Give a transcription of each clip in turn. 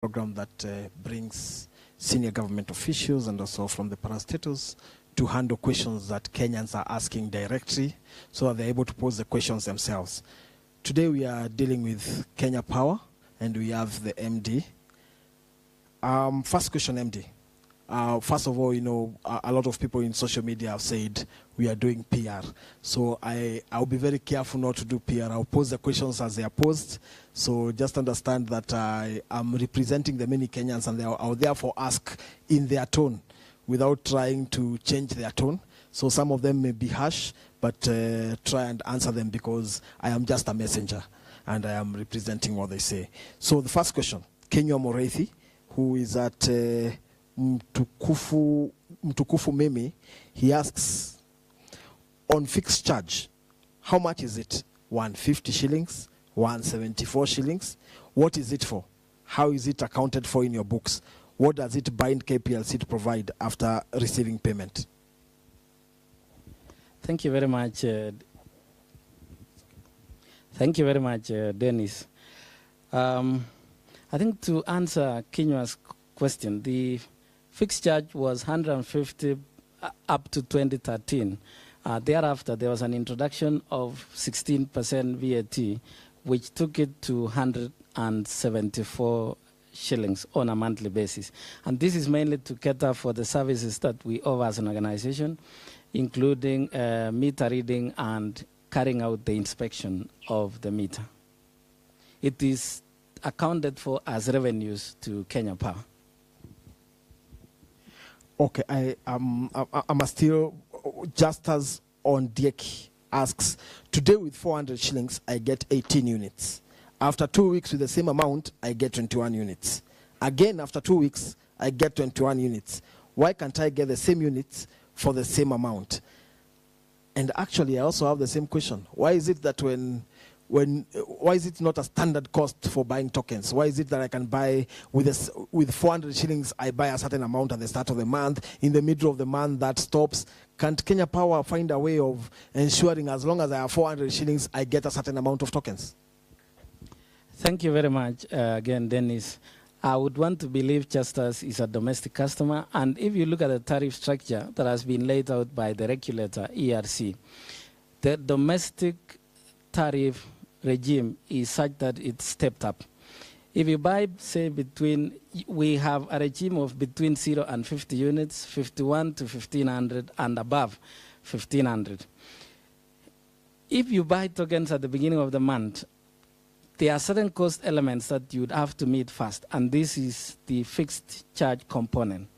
program that brings senior government officials and also from the parastatals to handle questions that Kenyans are asking directly so that they're able to pose the questions themselves. Today we are dealing with Kenya Power and we have the MD. First question, MD. First of all, you know, a lot of people in social media have said we are doing PR. So I'll be very careful not to do PR. I'll pose the questions as they are posed. So just understand that I am representing the many Kenyans and I'll therefore ask in their tone without trying to change their tone. So some of them may be harsh, but try and answer them because I am just a messenger and I am representing what they say. So the first question, Kenya Morethi, who is at Mtukufu Mimi, he asks, on fixed charge, how much is it? 150 shillings, 174 shillings? What is it for? How is it accounted for in your books? What does it bind KPLC to provide after receiving payment? Thank you very much. Thank you very much, Dennis. I think to answer Kenya's question, the fixed charge was 150 up to 2013. Thereafter, there was an introduction of 16% VAT, which took it to 174 shillings on a monthly basis. And this is mainly to cater for the services that we offer as an organization, including meter reading and carrying out the inspection of the meter. It is accounted for as revenues to Kenya Power. Okay, I'm still, just as on deck asks, today with 400 shillings, I get 18 units. After 2 weeks with the same amount, I get 21 units. Again, after 2 weeks, I get 21 units. Why can't I get the same units for the same amount? And actually, I also have the same question. Why is it that why is it not a standard cost for buying tokens? Why is it that I can buy with 400 shillings, I buy a certain amount at the start of the month, in the middle of the month that stops? Can't Kenya Power find a way of ensuring as long as I have 400 shillings, I get a certain amount of tokens? Thank you very much again, Dennis. I would want to believe Justus is a domestic customer, and if you look at the tariff structure that has been laid out by the regulator, ERC, the domestic tariff regime is such that it's stepped up. If you buy, say, we have a regime of between 0 and 50 units, 51 to 1,500, and above 1,500. If you buy tokens at the beginning of the month, there are certain cost elements that you'd have to meet first, and this is the fixed charge component.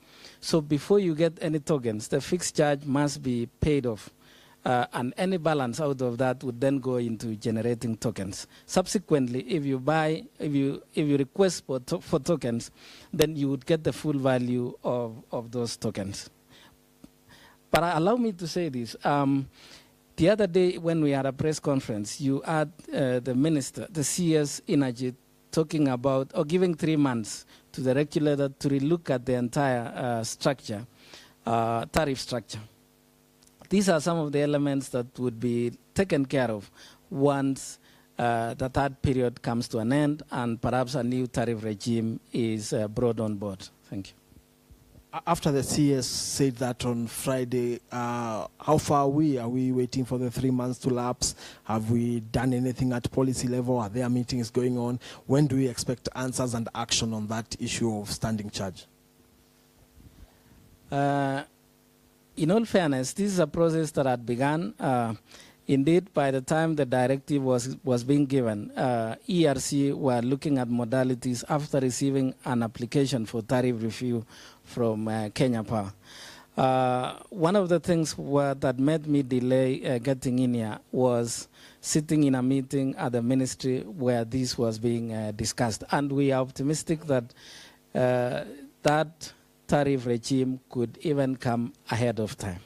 So before you get any tokens, the fixed charge must be paid off. And any balance out of that would then go into generating tokens. Subsequently, if you request for tokens, then you would get the full value of those tokens. But allow me to say this. The other day when we had a press conference, you had the minister, the CS Energy, talking about, or giving 3 months to the regulator to relook at the entire structure, tariff structure. These are some of the elements that would be taken care of once the third period comes to an end and perhaps a new tariff regime is brought on board. Thank you. After the CS said that on Friday, how far are we? Are we waiting for the 3 months to lapse? Have we done anything at policy level? Are there meetings going on? When do we expect answers and action on that issue of standing charge? In all fairness, this is a process that had begun. Indeed, by the time the directive was being given, ERC were looking at modalities after receiving an application for tariff review from Kenya Power. One of the things that made me delay getting in here was sitting in a meeting at the ministry where this was being discussed. And we are optimistic that that tariff regime could even come ahead of time.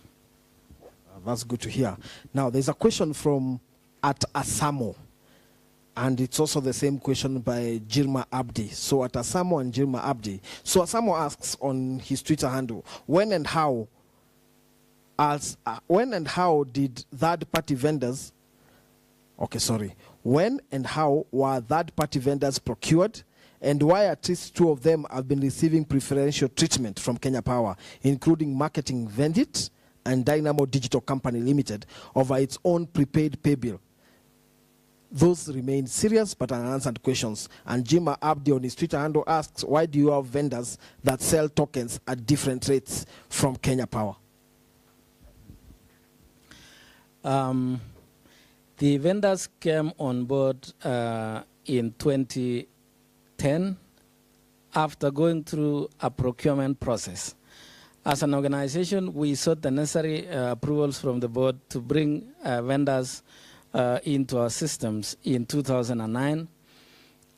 That's good to hear. Now, there's a question from at Asamo, and it's also the same question by Jirma Abdi. So at Asamo and Jirma Abdi. So Asamo asks on his Twitter handle, when and how did third-party vendors, when and how were third-party vendors procured, and why at least 2 of them have been receiving preferential treatment from Kenya Power, including Marketing Vendit and Dynamo Digital Company Limited, over its own prepaid pay bill. Those remain serious but unanswered questions. And Jima Abdi on his Twitter handle asks, why do you have vendors that sell tokens at different rates from Kenya Power? The vendors came on board in 2010 after going through a procurement process. As an organization, we sought the necessary approvals from the board to bring vendors into our systems in 2009.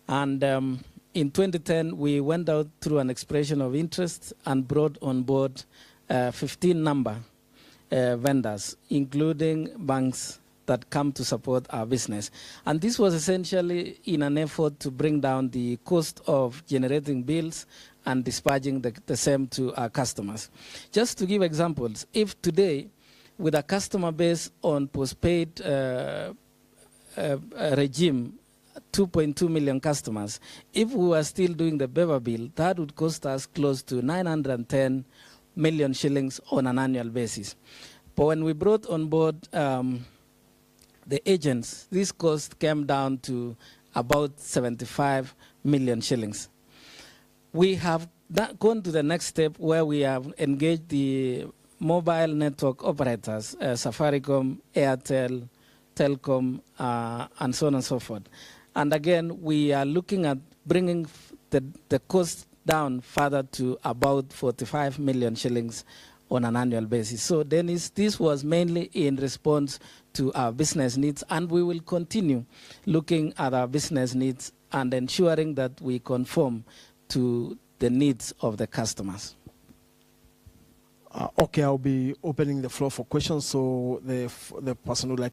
And in 2010, we went out through an expression of interest and brought on board 15 number vendors, including banks that come to support our business. And this was essentially in an effort to bring down the cost of generating bills and dispatching the same to our customers. Just to give examples, if today, with a customer base on postpaid regime, 2.2 million customers, if we were still doing the BEVA bill, that would cost us close to 910 million shillings on an annual basis. But when we brought on board the agents, this cost came down to about 75 million shillings. We have gone to the next step where we have engaged the mobile network operators, Safaricom, Airtel, Telcom, and so on and so forth. And again, we are looking at bringing the cost down further to about 45 million shillings on an annual basis. So Dennis, this was mainly in response to our business needs, and we will continue looking at our business needs and ensuring that we conform to the needs of the customers. Okay, I'll be opening the floor for questions. So the person who would like